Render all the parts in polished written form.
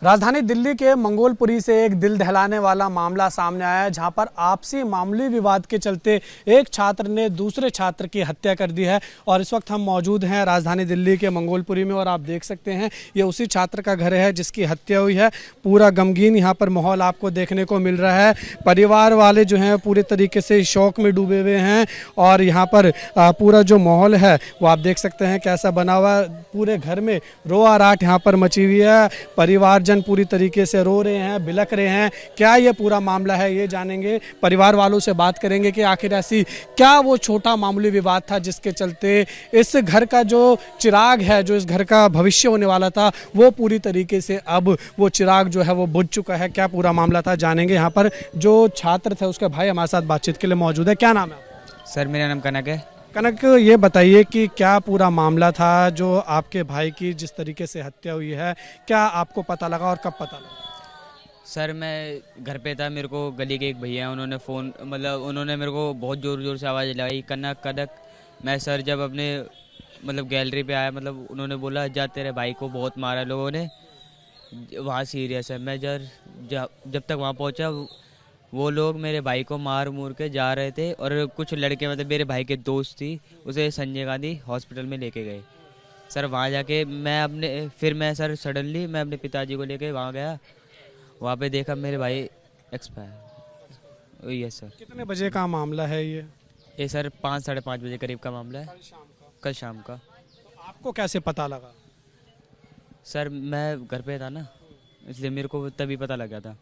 राजधानी दिल्ली के मंगोलपुरी से एक दिल दहलाने वाला मामला सामने आया है, जहां पर आपसी मामूली विवाद के चलते एक छात्र ने दूसरे छात्र की हत्या कर दी है। और इस वक्त हम मौजूद हैं राजधानी दिल्ली के मंगोलपुरी में और आप देख सकते हैं ये उसी छात्र का घर है जिसकी हत्या हुई है। पूरा गमगीन यहाँ पर माहौल आपको देखने को मिल रहा है। परिवार वाले जो हैं पूरे तरीके से शौक में डूबे हुए हैं और यहाँ पर पूरा जो माहौल है वो आप देख सकते हैं कैसा बना हुआ है। पूरे घर में रोआराट यहाँ पर मची हुई है। परिवार पूरी तरीके से रो रहे हैं, बिलख रहे हैं। क्या ये पूरा मामला है ये जानेंगे, परिवार वालों से बात करेंगे कि आखिर ऐसी क्या वो छोटा मामूली विवाद था जिसके चलते इस घर का जो चिराग है, जो इस घर का भविष्य होने वाला था, वो पूरी तरीके से अब वो चिराग जो है वो बुझ चुका है। क्या पूरा मामला था जानेंगे। यहाँ पर जो छात्र थे उसके भाई हमारे साथ बातचीत के लिए मौजूद है। क्या नाम है आपका? सर मेरा नाम कनक है। कनक, ये बताइए कि क्या पूरा मामला था जो आपके भाई की जिस तरीके से हत्या हुई है, क्या आपको पता लगा और कब पता लगा? सर मैं घर पे था, मेरे को गली के एक भैया उन्होंने फ़ोन उन्होंने मेरे को बहुत ज़ोर ज़ोर से आवाज़ लगाई, कनक कनक। मैं सर जब अपने गैलरी पे आया, उन्होंने बोला जा तेरे भाई को बहुत मारा लोगों ने, वहाँ सीरियस है। मैं जब तक वहाँ पहुँचा वो लोग मेरे भाई को मार मूर के जा रहे थे और कुछ लड़के मेरे भाई के दोस्त थी, उसे संजय गांधी हॉस्पिटल में लेके गए। सर वहाँ जाके मैं सर सडनली मैं अपने पिताजी को लेके वहाँ गया। वहाँ पे देखा मेरे भाई एक्सपायर। Yes sir. कितने बजे का मामला है ये सर 5 साढ़े 5 बजे करीब का मामला है, कल शाम का। तो आपको कैसे पता लगा? सर मैं घर पे था ना, इसलिए मेरे को तभी पता लग गया था।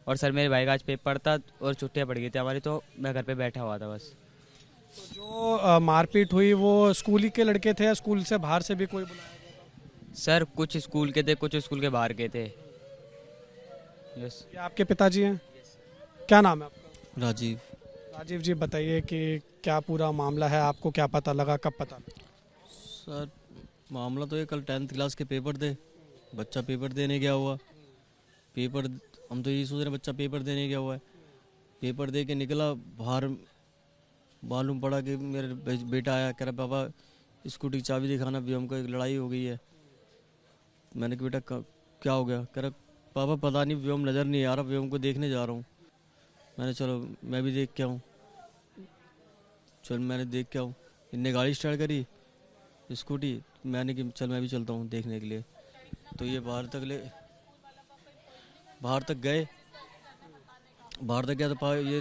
और सर मेरे भाई का आज पेपर था और छुट्टियां पड़ गई थी हमारी, तो मैं घर पे बैठा हुआ था बस। तो जो मारपीट हुई वो स्कूल ही के लड़के थे या स्कूल से बाहर से भी कोई बुलाया? सर कुछ स्कूल के थे, कुछ स्कूल के बाहर के थे। यस। ये आपके पिताजी हैं? क्या नाम है आपका? राजीव। राजीव जी, बताइए कि क्या पूरा मामला है, आपको क्या पता लगा, कब पता लगा? सर मामला तो ये कल 10th क्लास के पेपर थे, बच्चा पेपर देने गया हुआ। पेपर हम तो यही सोच रहे हैं बच्चा पेपर देने गया हुआ है। पेपर दे के निकला बाहर, मालूम पड़ा कि मेरा बेटा आया, कह रहा पापा स्कूटी की चाबी दिखाना, भी हमको एक लड़ाई हो गई है। मैंने कहा बेटा क्या हो गया? कह रहा पापा पता नहीं, व्योम नज़र नहीं आ रहा, व्योम को देखने जा रहा हूँ। मैंने चलो मैं भी देख के आऊँ। चल मैंने देख के आऊँ, इनने गाड़ी स्टार्ट करी स्कूटी, मैंने कि चल मैं भी चलता हूँ देखने के लिए। तो ये बाहर तक गए, बाहर तक गया तो ये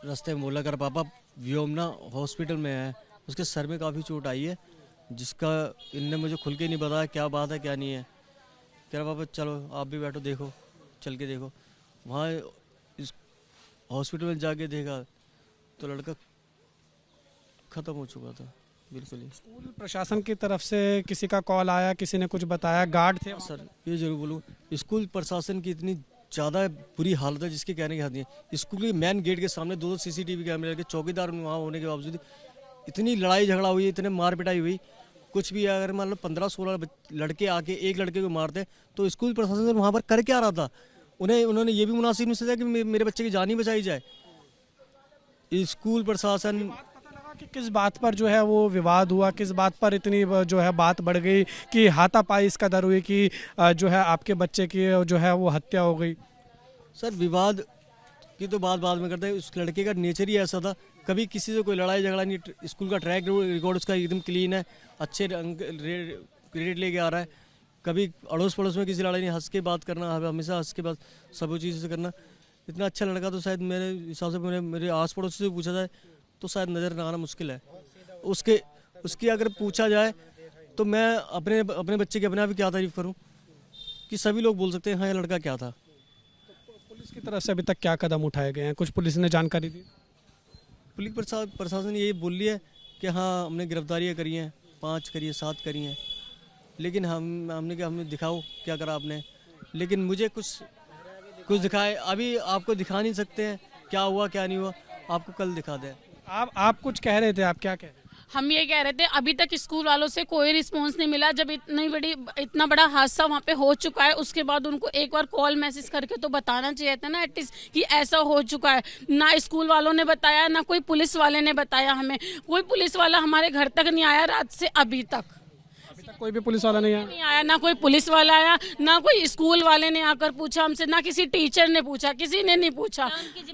रास्ते में बोला कर पापा व्योम ना हॉस्पिटल में है, उसके सर में काफ़ी चोट आई है, जिसका इनने मुझे खुल के नहीं बताया क्या बात है क्या नहीं है। कह रहा पापा चलो आप भी बैठो, देखो चल के देखो। वहाँ इस हॉस्पिटल में जाके देखा तो लड़का ख़त्म हो चुका था बिल्कुल ही। स्कूल प्रशासन की तरफ से किसी का कॉल आया, किसी ने कुछ बताया, गार्ड थे? सर ये जरूर बोलूँ, स्कूल प्रशासन की इतनी ज़्यादा बुरी हालत है जिसके कहने की हद नहीं है। स्कूल के मेन गेट के सामने 2 CCTV कैमरे लगे, चौकीदार वहाँ होने के बावजूद इतनी लड़ाई झगड़ा हुई, इतने मार पिटाई हुई। कुछ भी अगर मान लो 15-16 लड़के आके एक लड़के को मारते तो स्कूल प्रशासन वहाँ पर कर क्या रहा था? उन्होंने ये भी मुनासिब नहीं समझा कि मेरे बच्चे की जान ही बचाई जाए। स्कूल प्रशासन कि किस बात पर जो है वो विवाद हुआ, किस बात पर इतनी जो है बात बढ़ गई कि हाथापाई इस कदर हुई कि जो है आपके बच्चे की जो है वो हत्या हो गई? सर विवाद की तो बात बाद में करते हैं, उस लड़के का नेचर ही ऐसा था, कभी किसी से कोई लड़ाई झगड़ा नहीं। स्कूल का ट्रैक रिकॉर्ड उसका एकदम क्लीन है, अच्छे क्रेडिट लेके आ रहा है। कभी अड़ोस पड़ोस में किसी लड़ाई नहीं, हंस के बात करना, हमेशा हंस के बात सब चीज़ से करना। इतना अच्छा लड़का तो शायद मेरे हिसाब से मेरे आस पड़ोस से पूछा जाए तो शायद नज़र न आना मुश्किल है। उसकी अगर पूछा जाए तो मैं अपने बच्चे की अपने आप ही क्या तारीफ़ करूं कि सभी लोग बोल सकते हैं हाँ ये लड़का क्या था। पुलिस की तरफ से अभी तक क्या कदम उठाए गए हैं, कुछ पुलिस ने जानकारी दी? पुलिस प्रशासन ये बोल लिया है कि हाँ हमने गिरफ्तारियाँ करी हैं, 5 करी है, 7 करी हैं, लेकिन हमने क्या, हमें दिखाओ क्या करा आपने। लेकिन मुझे कुछ दिखाए, अभी आपको दिखा नहीं सकते हैं क्या हुआ क्या नहीं हुआ, आपको कल दिखा दें। आप कुछ कह रहे थे, आप क्या कह रहे थे? हम ये कह रहे थे अभी तक स्कूल वालों से कोई रिस्पांस नहीं मिला। जब इतना बड़ा हादसा वहाँ पे हो चुका है, उसके बाद उनको एक बार कॉल मैसेज करके तो बताना चाहिए था ना एटलीस्ट कि ऐसा हो चुका है। ना स्कूल वालों ने बताया, ना कोई पुलिस वाले ने बताया हमें। कोई पुलिस वाला हमारे घर तक नहीं आया रात से अभी तक। कोई भी पुलिस वाला नहीं आया? नहीं आया, ना कोई पुलिस वाला आया, ना कोई स्कूल वाले ने आकर पूछा हमसे, ना किसी टीचर ने पूछा, किसी ने नहीं पूछा।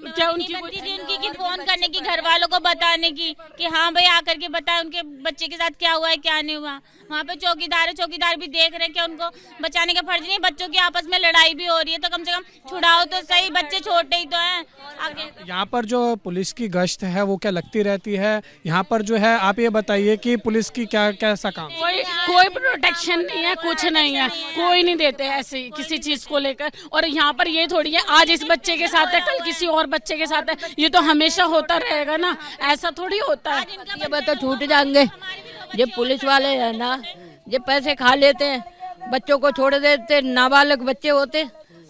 क्या उनकी बनती थी उनकी कि फोन करने की, घर वालों को बताने की कि हाँ भाई आकर के बताए उनके बच्चे के साथ क्या हुआ है क्या नहीं हुआ। वहाँ पे चौकीदार है, चौकीदार भी देख रहे हैं कि उनको बचाने का फर्ज नहीं, बच्चों की आपस में लड़ाई भी हो रही है तो कम से कम छुड़ाओ तो सही, बच्चे छोटे ही तो हैं आगे। यहाँ पर जो पुलिस की गश्त है वो क्या लगती रहती है यहाँ पर जो है? आप ये बताइए कि पुलिस की क्या कैसा काम? कोई प्रोटेक्शन नहीं है, कुछ नहीं है, कोई नहीं देते ऐसे किसी चीज को लेकर। और यहाँ पर ये थोड़ी है आज इस बच्चे के साथ है कल किसी और बच्चे के साथ है, ये तो हमेशा होता रहेगा ना, ऐसा थोड़ी होता है। ये बात तो छूट जाएंगे। ये पुलिस वाले है ना, ये पैसे खा लेते हैं, बच्चों को छोड़ देते, नाबालिग बच्चे होते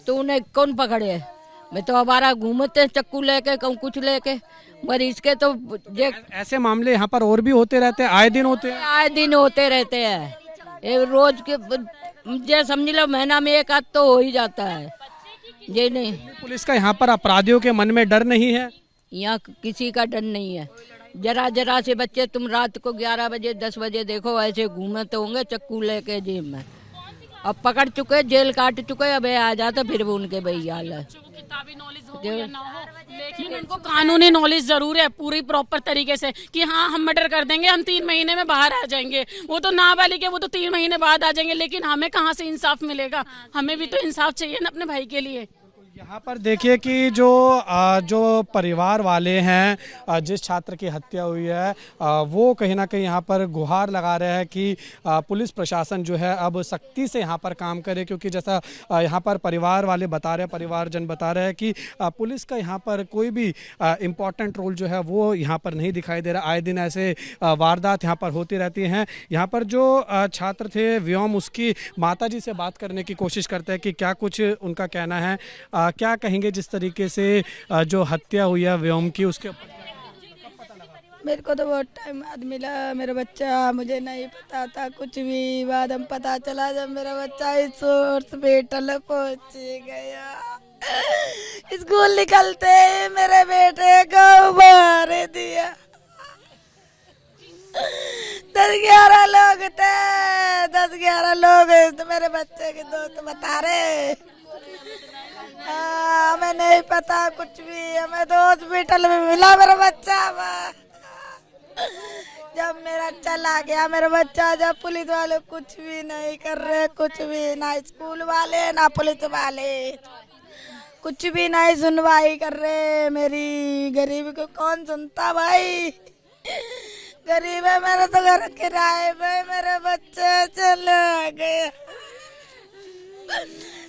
तो उन्हें कौन पकड़े है? मैं तो हमारा घूमते चक्कू लेके कहूँ कुछ लेके, मरीज के तो ये ऐसे मामले यहाँ पर और भी होते रहते हैं, आए दिन होते हैं? आए दिन होते रहते हैं। ये रोज के ये समझ लो महीना में एक आध तो हो ही जाता है। ये नहीं, पुलिस का यहाँ पर अपराधियों के मन में डर नहीं है? यहाँ किसी का डर नहीं है। जरा जरा से बच्चे तुम रात को 11 बजे 10 बजे देखो ऐसे घूमते होंगे चक्कू लेके जेब में। अब पकड़ चुके, जेल काट चुके, अब आ जाते फिर भी उनके वही हाल है। किताबी नॉलेज हो या ना हो, लेकिन उनको कानूनी नॉलेज जरूर है पूरी प्रॉपर तरीके से कि हाँ हम मर्डर कर देंगे, हम 3 महीने में बाहर आ जाएंगे। वो तो नाबालिग है, वो तो 3 महीने बाद आ जाएंगे, लेकिन हमें कहाँ से इंसाफ मिलेगा? हमें भी तो इंसाफ चाहिए ना अपने भाई के लिए। यहाँ पर देखिए कि जो परिवार वाले हैं जिस छात्र की हत्या हुई है वो कहीं ना कहीं यहाँ पर गुहार लगा रहे हैं कि पुलिस प्रशासन जो है अब सख्ती से यहाँ पर काम करे, क्योंकि जैसा यहाँ पर परिवार वाले बता रहे हैं, परिवारजन बता रहे हैं कि पुलिस का यहाँ पर कोई भी इम्पोर्टेंट रोल जो है वो यहाँ पर नहीं दिखाई दे रहा। आए दिन ऐसे वारदात यहाँ पर होती रहती हैं। यहाँ पर जो छात्र थे व्योम, उसकी माताजी से बात करने की कोशिश करते हैं कि क्या कुछ उनका कहना है, क्या कहेंगे जिस तरीके से जो हत्या हुई है व्योम की उसके ऊपर? मेरे को तो बहुत टाइम बाद मिला मेरा बच्चा, मुझे नहीं पता था कुछ भी। बाद में पता चला जब मेरा बच्चा इस हॉस्पिटल पहुंच गया। स्कूल निकलते ही मेरे बेटे को मार दिया। 10-11 लोग थे, 10-11 लोग तो मेरे बच्चे के दोस्त बता रहे। हमें नहीं पता कुछ भी, हमें तो हॉस्पिटल में मिला मेरा बच्चा। जब मेरा चला गया मेरा बच्चा, जब पुलिस वाले कुछ भी नहीं कर रहे, कुछ भी ना स्कूल वाले ना पुलिस वाले कुछ भी नहीं सुनवाई कर रहे। मेरी गरीबी को कौन सुनता भाई? गरीब है मेरा तो घर किराए पे, मेरे बच्चे चले गए।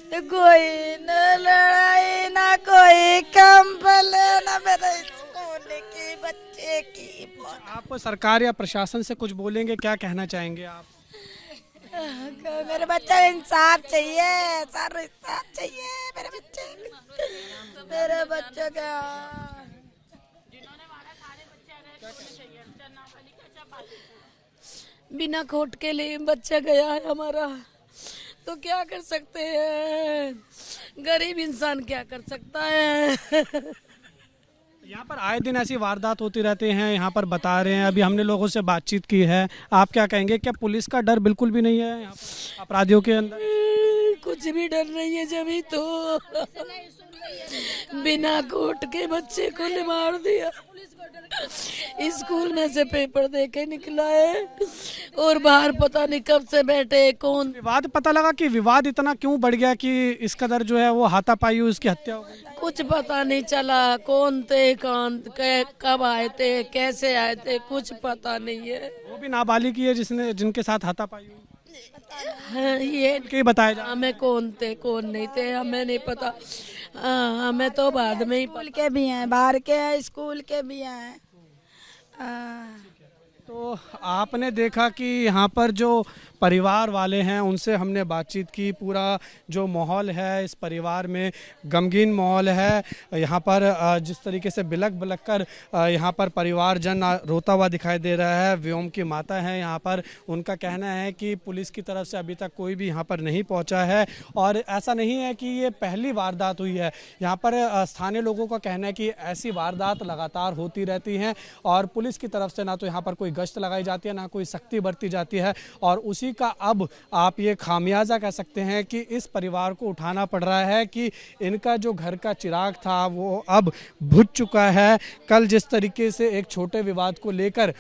तो कोई न लड़ाई ना कोई कंबल ना मेरे स्कूल की बच्चे की। आप सरकार या प्रशासन से कुछ बोलेंगे, क्या कहना चाहेंगे आप? मेरे बच्चे को इंसाफ चाहिए, सारा इंसाफ चाहिए मेरे बच्चे का। बिना खोट के लिए बच्चा गया है हमारा, तो क्या कर सकते हैं? गरीब इंसान क्या कर सकता है? यहाँ पर आए दिन ऐसी वारदात होती रहती हैं, यहाँ पर बता रहे हैं। अभी हमने लोगों से बातचीत की है, आप क्या कहेंगे? क्या पुलिस का डर बिल्कुल भी नहीं है यहाँ पर अपराधियों के अंदर? कुछ भी डर नहीं है, जब तो बिना कोर्ट के बच्चे को मार दिया। स्कूल में से पेपर दे के निकला है और बाहर पता नहीं कब से बैठे कौन। विवाद पता लगा कि विवाद इतना क्यों बढ़ गया कि इस कदर जो है वो हाथापाई हुई, उसकी हत्या हो गई? कुछ पता नहीं चला कौन थे, कब आए थे, कैसे आए थे, कुछ पता नहीं है। वो भी नाबालिग ही है जिनके साथ हाथापाई हुई? हाँ, ये के बताया जा हमें कौन थे कौन नहीं थे हमें नहीं पता। हमें तो बाद में ही स्कूल के भी हैं, बाहर के हैं, स्कूल के भी हैं। तो आपने देखा कि यहाँ पर जो परिवार वाले हैं उनसे हमने बातचीत की। पूरा जो माहौल है इस परिवार में गमगीन माहौल है। यहाँ पर जिस तरीके से बिलख बिलख कर यहाँ पर परिवारजन रोता हुआ दिखाई दे रहा है। व्योम की माता है यहाँ पर, उनका कहना है कि पुलिस की तरफ से अभी तक कोई भी यहाँ पर नहीं पहुँचा है और ऐसा नहीं है कि ये पहली वारदात हुई है। यहाँ पर स्थानीय लोगों का कहना है कि ऐसी वारदात लगातार होती रहती हैं और पुलिस की तरफ से ना तो यहाँ पर कोई गश्त लगाई जाती है, ना कोई सख्ती बरती जाती है। और उसी का अब आप ये खामियाजा कह सकते हैं कि इस परिवार को उठाना पड़ रहा है कि इनका जो घर का चिराग था वो अब बुझ चुका है। कल जिस तरीके से एक छोटे विवाद को लेकर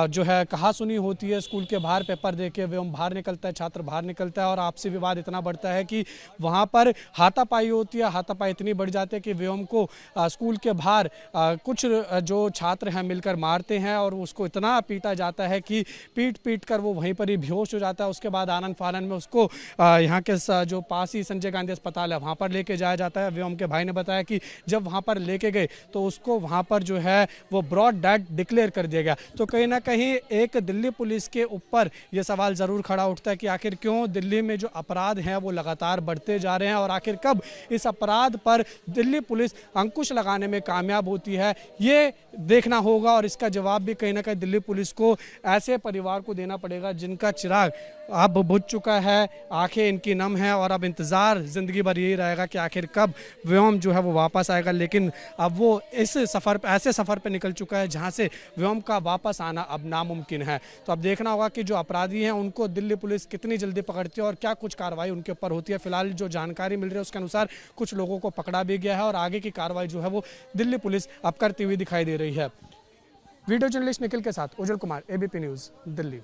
जो है कहासुनी होती है, स्कूल के बाहर पेपर दे के व्योम बाहर निकलता है, छात्र बाहर निकलता है और आपसी विवाद इतना बढ़ता है कि वहाँ पर हाथापाई होती है। हाथापाई इतनी बढ़ जाती है कि व्योम को स्कूल के बाहर कुछ जो छात्र हैं मिलकर मारते हैं और उसको इतना पीटा जाता है कि पीट कर वो वहीं पर ही बेहोश हो जाता है। उसके बाद आनन फानन में उसको यहाँ के जो पास ही संजय गांधी अस्पताल है वहाँ पर लेके जाया जाता है। व्योम के भाई ने बताया कि जब वहाँ पर लेके गए तो उसको वहाँ पर जो है वो ब्रॉड डेड डिक्लेयर कर दिया गया। तो कहीं ना कहीं एक दिल्ली पुलिस के ऊपर ये सवाल ज़रूर खड़ा उठता है कि आखिर क्यों दिल्ली में जो अपराध हैं वो लगातार बढ़ते जा रहे हैं और आखिर कब इस अपराध पर दिल्ली पुलिस अंकुश लगाने में कामयाब होती है, ये देखना होगा। और इसका जवाब भी कहीं ना कहीं दिल्ली पुलिस को ऐसे परिवार को देना पड़ेगा जिनका चिराग अब बुझ चुका है, आंखें इनकी नम हैं और अब इंतज़ार ज़िंदगी भर यही रहेगा कि आखिर कब व्योम जो है वो वापस आएगा। लेकिन अब वो इस सफ़र ऐसे सफ़र पे निकल चुका है जहां से व्योम का वापस आना अब नामुमकिन है। तो अब देखना होगा कि जो अपराधी हैं उनको दिल्ली पुलिस कितनी जल्दी पकड़ती है और क्या कुछ कार्रवाई उनके ऊपर होती है। फिलहाल जो जानकारी मिल रही है उसके अनुसार कुछ लोगों को पकड़ा भी गया है और आगे की कार्रवाई जो है वो दिल्ली पुलिस अब करती हुई दिखाई दे रही है। वीडियो जर्नलिस्ट निखिल के साथ उज्जवल कुमार, ABP न्यूज़, दिल्ली।